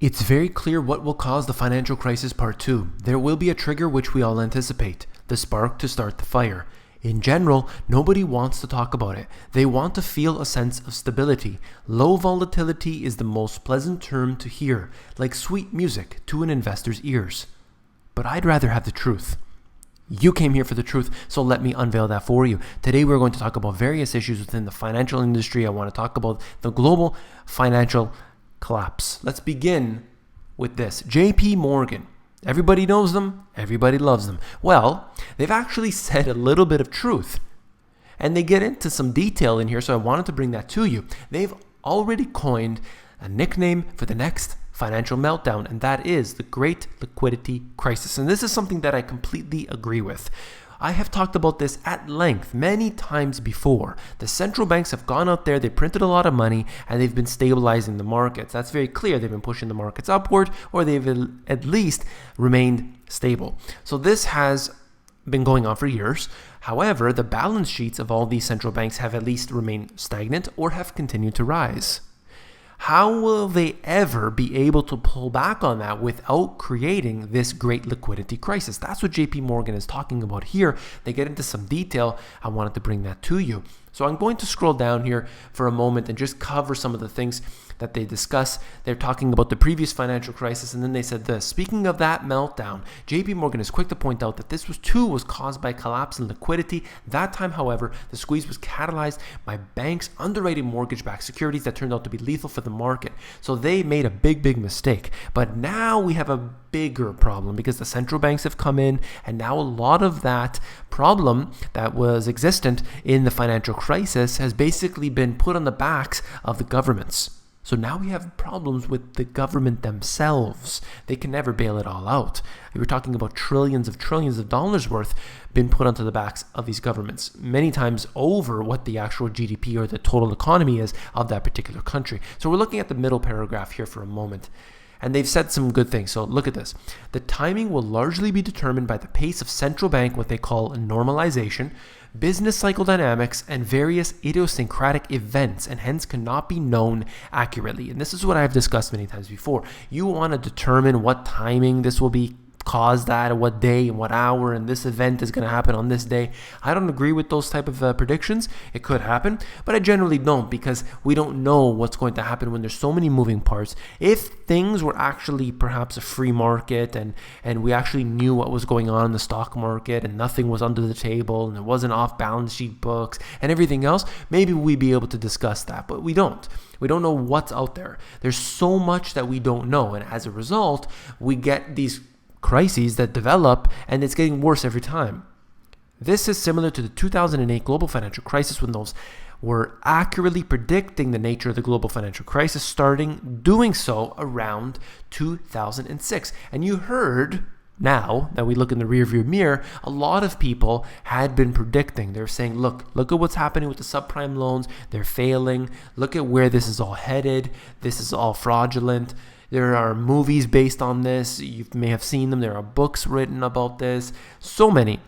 It's very clear what will cause the financial crisis part 2. There will be a trigger which we all anticipate, the spark to start the fire. In general, nobody wants to talk about it. They want to feel a sense of stability. Low volatility is the most pleasant term to hear, like sweet music to an investor's ears. But I'd rather have the truth. You came here for the truth, so let me unveil that for you. Today we're going to talk about various issues within the financial industry. I want to talk about the global financial collapse. Let's begin with this. JP Morgan. Everybody knows them. Everybody loves them. Well, they've actually said a little bit of truth. And they get into some detail in here, so I wanted to bring that to you. They've already coined a nickname for the next financial meltdown, and that is the Great Liquidity Crisis. And this is something that I completely agree with. I have talked about this at length many times before. The central banks have gone out there, they printed a lot of money, and they've been stabilizing the markets. That's very clear. They've been pushing the markets upward, or they've at least remained stable. So this has been going on for years. However, the balance sheets of all these central banks have at least remained stagnant or have continued to rise. How will they ever be able to pull back on that without creating this great liquidity crisis? That's what JP Morgan is talking about here. They get into some detail. I wanted to bring that to you. So I'm going to scroll down here for a moment and just cover some of the things that they discuss. They're talking about the previous financial crisis, and then they said this. Speaking of that meltdown, JP Morgan is quick to point out that this was caused by collapse in liquidity. That time, however, the squeeze was catalyzed by banks underwriting mortgage-backed securities that turned out to be lethal for the market. So they made a big mistake. But now we have a bigger problem because the central banks have come in, and now a lot of that problem that was existent in the financial crisis has basically been put on the backs of the governments. So now we have problems with the government themselves. They can never bail it all out. We were talking about trillions of dollars worth been put onto the backs of these governments, many times over what the actual GDP or the total economy is of that particular country. So we're looking at the middle paragraph here for a moment. And they've said some good things. So look at this. The timing will largely be determined by the pace of central bank, what they call normalization, business cycle dynamics, and various idiosyncratic events, and hence cannot be known accurately. And this is what I've discussed many times before. You want to determine what timing this will be caused at, what day and what hour, and this event is going to happen on this day. I don't agree with those type of predictions. It could happen, but I generally don't, because we don't know what's going to happen when there's so many moving parts. If things were actually perhaps a free market and we actually knew what was going on in the stock market and nothing was under the table and it wasn't off balance sheet books and everything else, maybe we'd be able to discuss that, but we don't. We don't know what's out there. There's so much that we don't know, and as a result, we get these crises that develop, and it's getting worse every time. This is similar to the 2008 global financial crisis, when those were accurately predicting the nature of the global financial crisis, starting doing so around 2006. And you heard, now that we look in the rearview mirror, a lot of people had been predicting. They're saying, look at what's happening with the subprime loans. They're failing. Look at where this is all headed. This is all fraudulent. There are movies based on this. You may have seen them. There are books written about this. So many.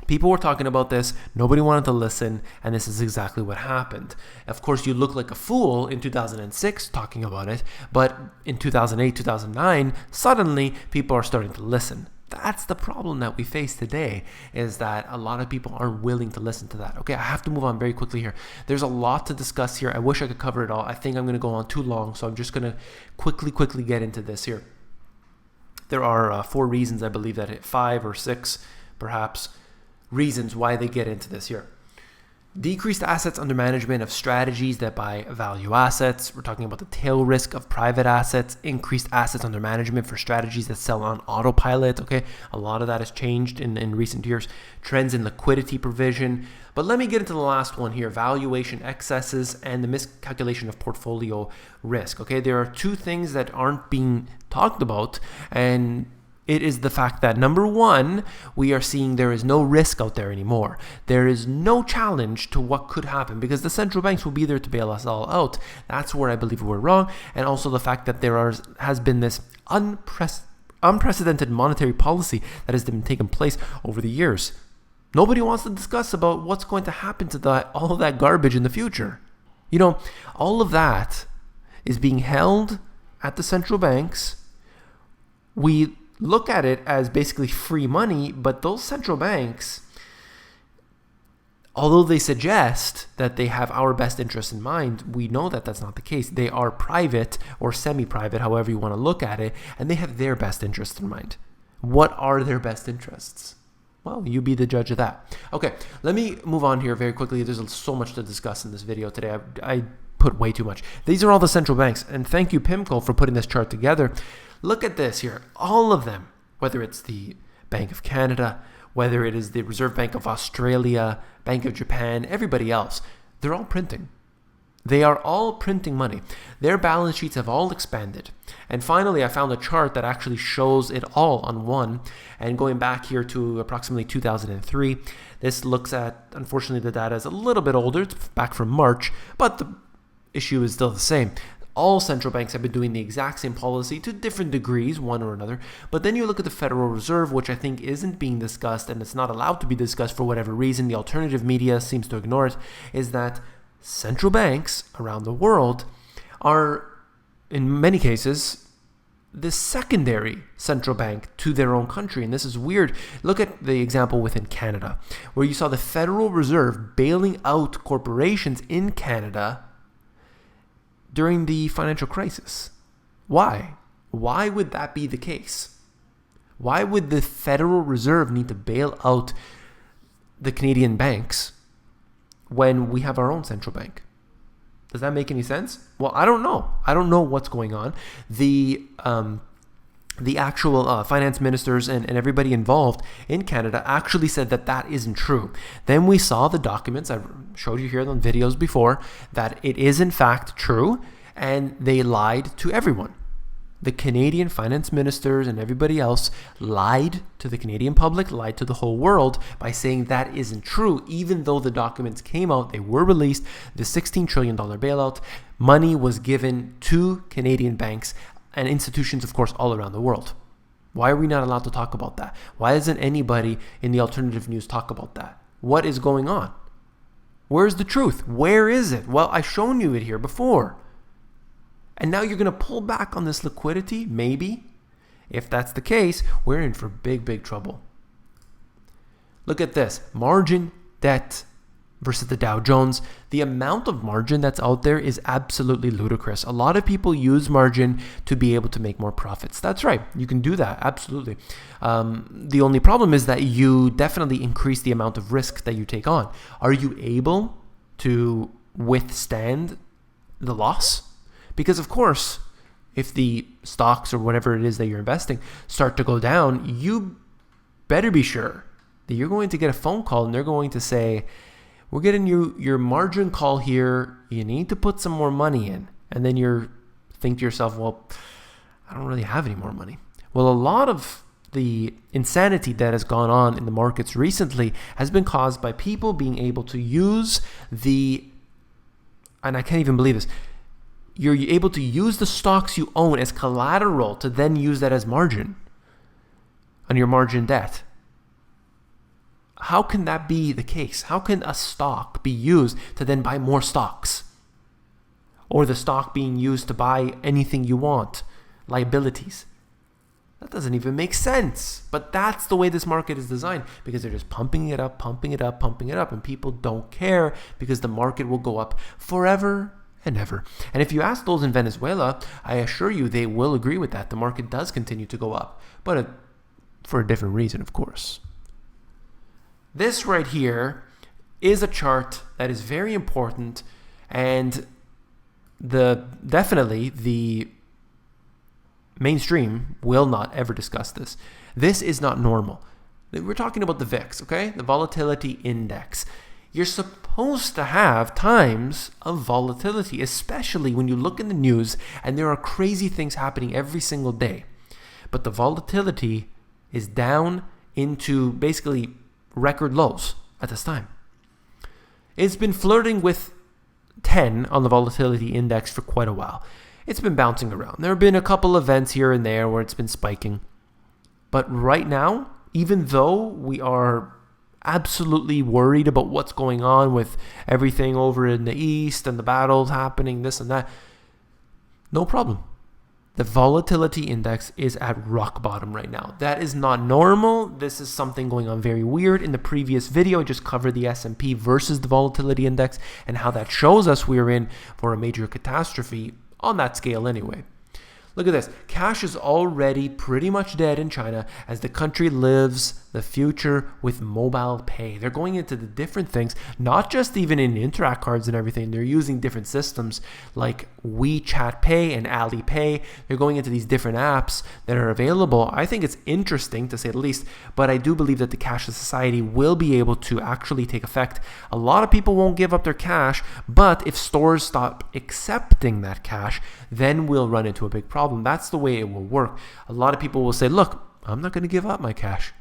People were talking about this. Nobody wanted to listen. And this is exactly what happened. Of course, you look like a fool in 2006 talking about it. But in 2008, 2009, suddenly people are starting to listen. That's the problem that we face today, is that a lot of people aren't willing to listen to that. Okay, I have to move on very quickly here. There's a lot to discuss here. I wish I could cover it all. I think I'm going to go on too long, so I'm just going to quickly get into this here. There are 4 reasons, I believe, 5 or 6 perhaps reasons why they get into this here. Decreased assets under management of strategies that buy value assets. We're talking about the tail risk of private assets. Increased assets under management for strategies that sell on autopilot. Okay, a lot of that has changed in recent years. Trends in liquidity provision. But let me get into the last one here. Valuation excesses and the miscalculation of portfolio risk. Okay, there are 2 things that aren't being talked about, and it is the fact that, number one, we are seeing there is no risk out there anymore. There is no challenge to what could happen because the central banks will be there to bail us all out. That's where I believe we're wrong. And also the fact that there has been this unprecedented monetary policy that has been taking place over the years. Nobody wants to discuss about what's going to happen to all of that garbage in the future. You know, all of that is being held at the central banks, we look at it as basically free money, but those central banks, although they suggest that they have our best interest in mind, we know that that's not the case. They are private or semi-private, however you want to look at it, and they have their best interest in mind. What are their best interests? Well, you be the judge of that. Okay, let me move on here very quickly. There's so much to discuss in this video today. I put way too much. These are all the central banks, and thank you, PIMCO, for putting this chart together. Look at this here. All of them, whether it's the Bank of Canada, whether it is the Reserve Bank of Australia, Bank of Japan, everybody else, they're all printing. They are all printing money. Their balance sheets have all expanded. And finally, I found a chart that actually shows it all on one. And going back here to approximately 2003, this looks at, unfortunately, the data is a little bit older. It's back from March, but the issue is still the same. All central banks have been doing the exact same policy to different degrees, one or another. But then you look at the Federal Reserve, which I think isn't being discussed, and it's not allowed to be discussed for whatever reason. The alternative media seems to ignore it, is that central banks around the world are, in many cases, the secondary central bank to their own country. And this is weird. Look at the example within Canada, where you saw the Federal Reserve bailing out corporations in Canada during the financial crisis. Why? Why would that be the case? Why would the Federal Reserve need to bail out the Canadian banks when we have our own central bank? Does that make any sense? Well, I don't know. I don't know what's going on. The actual finance ministers and everybody involved in Canada actually said that that isn't true. Then we saw the documents, I showed you here on videos before, that it is in fact true, and they lied to everyone. The Canadian finance ministers and everybody else lied to the Canadian public, lied to the whole world by saying that isn't true, even though the documents came out, they were released, the $16 trillion bailout, money was given to Canadian banks and institutions, of course, all around the world. Why are we not allowed to talk about that? Why doesn't anybody in the alternative news talk about that? What is going on? Where's the truth? Where is it? Well, I've shown you it here before. And now you're going to pull back on this liquidity? Maybe. If that's the case, we're in for big, big trouble. Look at this. Margin debt versus the Dow Jones. The amount of margin that's out there is absolutely ludicrous. A lot of people use margin to be able to make more profits. That's right. You can do that. Absolutely. The only problem is that you definitely increase the amount of risk that you take on. Are you able to withstand the loss? Because, of course, if the stocks or whatever it is that you're investing start to go down, you better be sure that you're going to get a phone call and they're going to say, we're getting you your margin call here. You need to put some more money in. And then you think to yourself, well, I don't really have any more money. Well, a lot of the insanity that has gone on in the markets recently has been caused by people being able to use and I can't even believe this, you're able to use the stocks you own as collateral to then use that as margin on your margin debt. How can that be the case? How can a stock be used to then buy more stocks? Or the stock being used to buy anything you want, liabilities? That doesn't even make sense. But that's the way this market is designed, because they're just pumping it up, pumping it up, pumping it up, and people don't care because the market will go up forever and ever. And if you ask those in Venezuela, I assure you they will agree with that. The market does continue to go up, but for a different reason, of course. This right here is a chart that is very important, and definitely the mainstream will not ever discuss this. This is not normal. We're talking about the VIX, okay? The volatility index. You're supposed to have times of volatility, especially when you look in the news and there are crazy things happening every single day. But the volatility is down into basically record lows at this time. It's been flirting with 10 on the volatility index for quite a while. It's been bouncing around. There have been a couple events here and there where it's been spiking. But right now, even though we are absolutely worried about what's going on with everything over in the East and the battles happening, this and that, no problem. The volatility index is at rock bottom right now. That is not normal. This is something going on very weird. In the previous video, I just covered the S&P versus the volatility index and how that shows us we're in for a major catastrophe on that scale anyway. Look at this. Cash is already pretty much dead in China as the country lives the future with mobile pay. They're going into the different things, not just even in Interact cards and everything. They're using different systems like WeChat Pay and Alipay. They're going into these different apps that are available. I think it's interesting to say the least, but I do believe that the Cashless Society will be able to actually take effect. A lot of people won't give up their cash, but if stores stop accepting that cash, then we'll run into a big problem. That's the way it will work. A lot of people will say, look, I'm not going to give up my cash.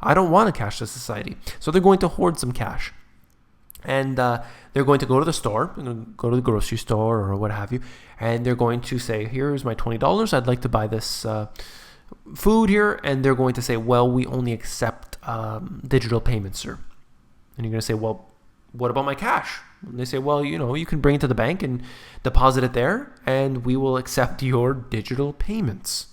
I don't want a cashless society. So they're going to hoard some cash. And they're going to go to the store, go to the grocery store or what have you, and they're going to say, here's my $20. I'd like to buy this food here. And they're going to say, well, we only accept digital payments, sir. And you're going to say, well, what about my cash? And they say, well, you can bring it to the bank and deposit it there, and we will accept your digital payments.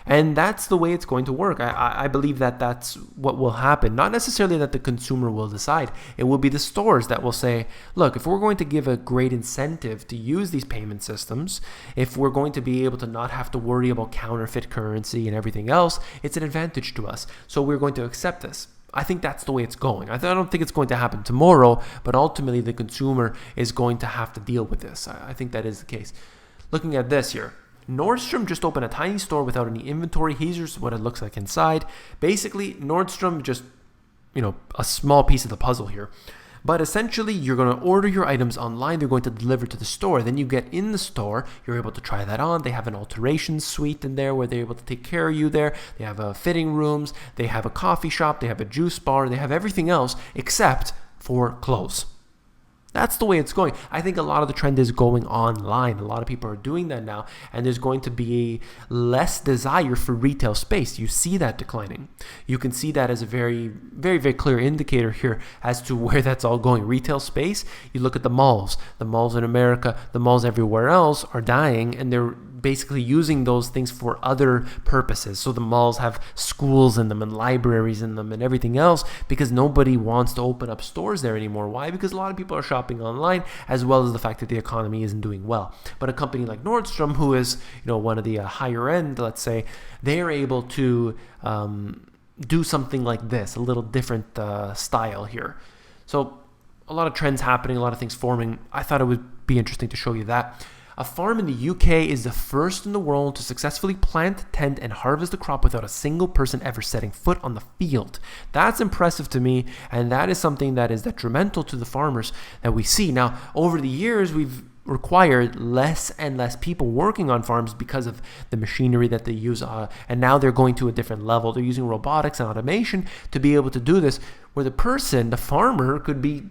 And that's the way it's going to work. I believe that that's what will happen. Not necessarily that the consumer will decide. It will be the stores that will say, look, if we're going to give a great incentive to use these payment systems, if we're going to be able to not have to worry about counterfeit currency and everything else, it's an advantage to us. So we're going to accept this. I think that's the way it's going. I don't think it's going to happen tomorrow, but ultimately the consumer is going to have to deal with this. I think that is the case. Looking at this here, Nordstrom just opened a tiny store without any inventory. Here's what it looks like inside. Basically, Nordstrom just, a small piece of the puzzle here. But essentially, you're going to order your items online. They're going to deliver to the store. Then you get in the store. You're able to try that on. They have an alteration suite in there where they're able to take care of you there. They have fitting rooms. They have a coffee shop. They have a juice bar. They have everything else except for clothes. That's the way it's going. I think a lot of the trend is going online. A lot of people are doing that now, and there's going to be less desire for retail space. You see that declining. You can see that as a very, very, very clear indicator here as to where that's all going. Retail space, you look at the malls in America, the malls everywhere else are dying, and they're basically using those things for other purposes. So the malls have schools in them and libraries in them and everything else because nobody wants to open up stores there anymore. Why? Because a lot of people are shopping online, as well as the fact that the economy isn't doing well. But a company like Nordstrom, who is one of the higher end, let's say, they are able to do something like this, a little different style here. So a lot of trends happening, a lot of things forming. I thought it would be interesting to show you that. A farm in the UK is the first in the world to successfully plant, tend, and harvest the crop without a single person ever setting foot on the field. That's impressive to me, and that is something that is detrimental to the farmers that we see. Now, over the years, we've required less and less people working on farms because of the machinery that they use, and now they're going to a different level. They're using robotics and automation to be able to do this, where the person, the farmer, could be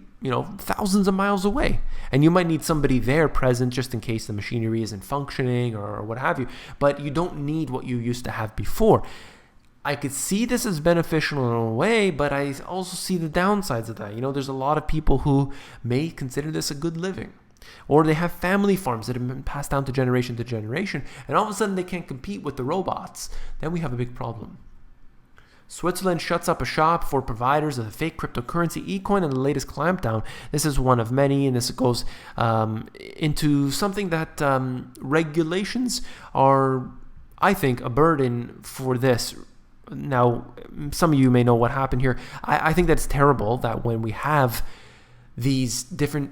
thousands of miles away, and you might need somebody there present just in case the machinery isn't functioning or what have you, but you don't need what you used to have before. I could see this as beneficial in a way, but I also see the downsides of that. There's a lot of people who may consider this a good living, or they have family farms that have been passed down to generation, and all of a sudden they can't compete with the robots. Then we have a big problem. Switzerland shuts up a shop for providers of the fake cryptocurrency ETHEREUM in the latest clampdown. This is one of many, and this goes into something that regulations are, I think, a burden for this. Now, some of you may know what happened here. I think that's terrible that when we have these different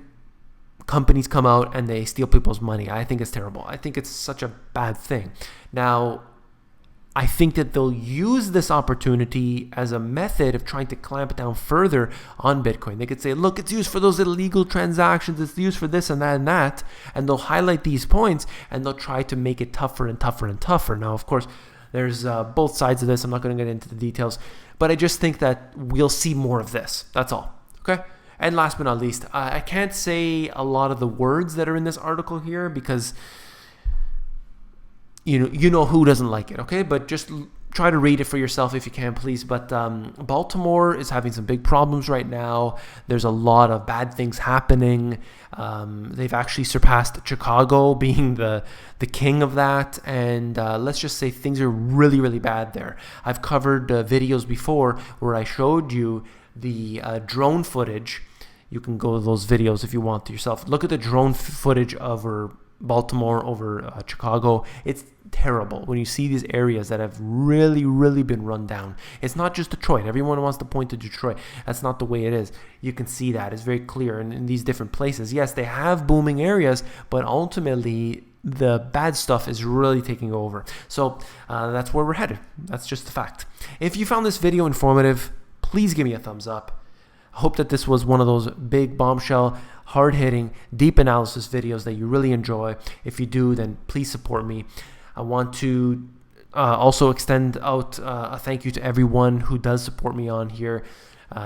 companies come out and they steal people's money, I think it's terrible. I think it's such a bad thing. Now, I think that they'll use this opportunity as a method of trying to clamp down further on Bitcoin. They could say, look, it's used for those illegal transactions, it's used for this and that, and they'll highlight these points, and they'll try to make it tougher and tougher and tougher. Now, of course, there's both sides of this. I'm not going to get into the details, but I just think that we'll see more of this. That's all. Okay? And last but not least, I can't say a lot of the words that are in this article here because you know who doesn't like it, okay? But just try to read it for yourself if you can, please. But Baltimore is having some big problems right now. There's a lot of bad things happening. They've actually surpassed Chicago being the king of that. And let's just say things are really, really bad there. I've covered videos before where I showed you the drone footage. You can go to those videos if you want to yourself. Look at the drone footage over Baltimore, over Chicago. It's terrible when you see these areas that have really, really been run down. It's not just Detroit. Everyone wants to point to Detroit. That's not the way it is. You can see that. It's very clear in these different places. Yes, they have booming areas, but ultimately the bad stuff is really taking over. So that's where we're headed. That's just the fact. If you found this video informative, please give me a thumbs up. I hope that this was one of those big bombshell, hard-hitting, deep analysis videos that you really enjoy. If you do, then please support me. I want to also extend out a thank you to everyone who does support me on here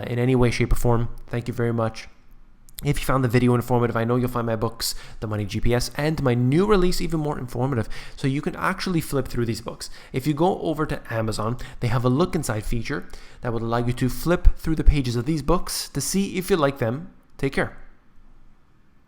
in any way, shape, or form. Thank you very much. If you found the video informative, I know you'll find my books, The Money GPS, and my new release even more informative. So you can actually flip through these books. If you go over to Amazon, they have a look inside feature that will allow you to flip through the pages of these books to see if you like them. Take care.